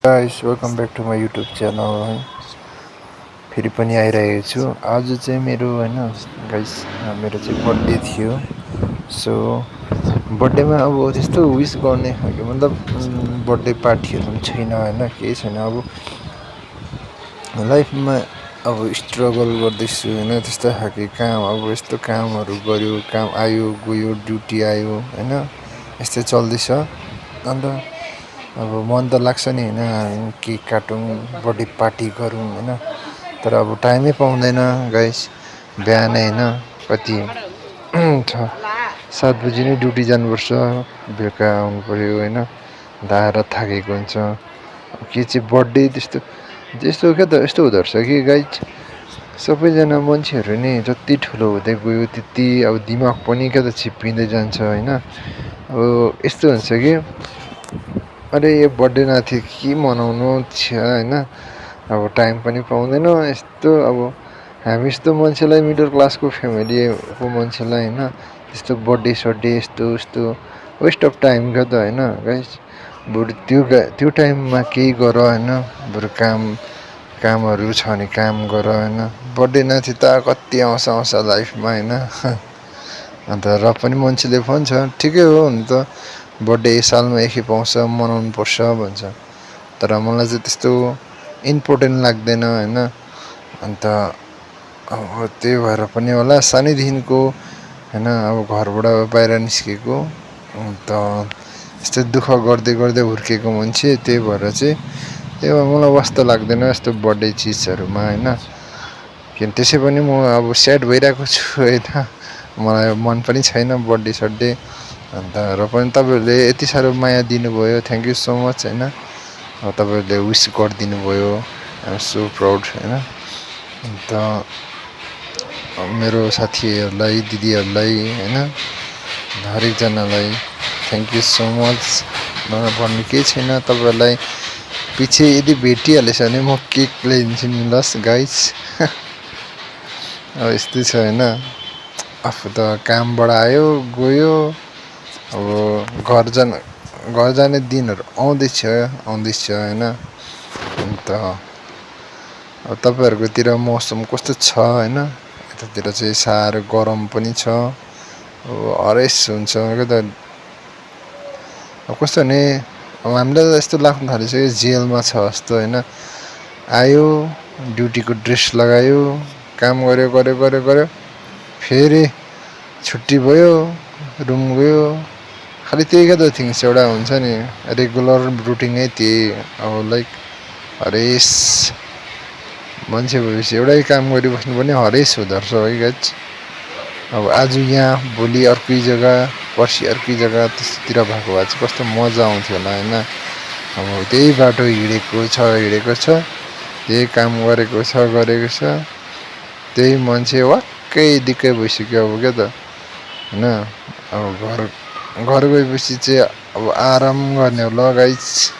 Guys welcome back to my YouTube channel है फेरि पनि आइरहेको छु। आज चाहिँ मेरो होइन गाइस मेरो चाहिँ बर्थडे थियो। सो बर्थडेमा अब त्यस्तो विस गर्ने खालको मतलब बर्थडे पार्टीहरू पनि छैन होइन, केही छैन। अब लाइफमा अब स्ट्रगल गर्दैछु होइन, त्यस्तो खालको काम अब यस्तो कामहरू गऱ्यो, काम आयो गयो, ड्युटी आयो होइन, यस्तै चल्दैछ। अन्त अब मन त लाग्छ नि होइन, केक काटौँ, बर्थडे पार्टी गरौँ होइन, तर अब टाइमै पाउँदैन गाइस। बिहानै होइन कति 7 बजी नै ड्युटी जानुपर्छ, बेलुका आउनु पऱ्यो होइन, आएर थाकेको हुन्छ। के चाहिँ बर्थडे त्यस्तो क्या त यस्तो हुँदो रहेछ कि गाइस, सबैजना मान्छेहरू नि जति ठुलो हुँदै गयो त्यति अब दिमाग पनि क्या त छिप्पिँदै जान्छ होइन। अब यस्तो हुन्छ कि अरे यो बर्थडे नाथ्यो के मनाउनु छ होइन, अब टाइम पनि पाउँदैन यस्तो। अब हामी जस्तो मान्छेलाई, मिडल क्लासको फ्यामिलीको मान्छेलाई होइन, त्यस्तो बर्थडे सर्थडे यस्तो वेस्ट अफ टाइम क्या त होइन गाइस। बरु त्यो टाइममा केही गर होइन, बरु कामहरू छ भने काम गर होइन। बर्थडे नाथ्यो त कति आउँछ लाइफमा होइन। अन्त र पनि मान्छेले भन्छ ठिकै हो हुन त, बर्थडे सालमा एकखेप आउँछ, मनाउनु पर्छ भन्छ। तर मलाई चाहिँ त्यस्तो इम्पोर्टेन्ट लाग्दैन होइन। अन्त अब त्यही भएर पनि होला सानैदेखिको होइन, अब घरबाट बाहिर निस्केको, अन्त यस्तो दुःख गर्दै हुर्केको मान्छे। त्यही भएर चाहिँ मलाई वास्ता लाग्दैन यस्तो बर्थडे चिजहरूमा होइन। किन त्यसै पनि म अब स्याड भइरहेको छु होइन, मलाई मन पनि छैन बर्थडे सर्थडे। अन्त र पनि तपाईँहरूले यति साह्रो माया दिनुभयो, थ्याङ्क यू सो मच होइन। तपाईँहरूले विस गरिदिनु भयो, आइ एम सो प्राउड होइन। अन्त मेरो साथीहरूलाई, दिदीहरूलाई होइन, हरेकजनालाई थ्याङ्क यू सो मच। मलाई भन्नु केही छैन। तपाईँहरूलाई पछि यदि भेटिहालेछ भने म केक ल्याइदिन्छु नि लस् गाइस। अब यस्तै छ होइन, आफू त कामबाट आयो गयो, अब घर जाने दिनहरू आउँदैछ होइन। अन्त अब तपाईँहरूकोतिर मौसम कस्तो छ होइन, यतातिर चाहिँ साह्रो गरम पनि छ, अब हरेस हुन्छ क्या त। अब कस्तो भने अब हामीलाई त यस्तो लाग्नु थालेछ कि जेलमा छ जस्तो होइन। आयो ड्युटीको ड्रेस लगायो, काम गऱ्यो, फेरि छुट्टी भयो, रुम गयो, खालि त्यही क्या त थिङ्स एउटा हुन्छ नि, रेगुलर रुटिनै त्यही। अब लाइक हरेस मान्छे भएपछि एउटै काम गरिबस्नु पनि हरेस हुँदो रहेछ है गाइस। अब आज यहाँ भोलि अर्कै जग्गा, पर्सि अर्कै जग्गा, त्यस्तोतिर भएको भए चाहिँ कस्तो मजा आउँथ्यो होला होइन। अब त्यही बाटो हिँडेको छ, त्यही काम गरेको छ, त्यही मान्छे वाक्कै दिक्कै भइसक्यो अब क्या त होइन। अब घर गएपछि चाहिँ अब आराम गर्ने होला गाइस।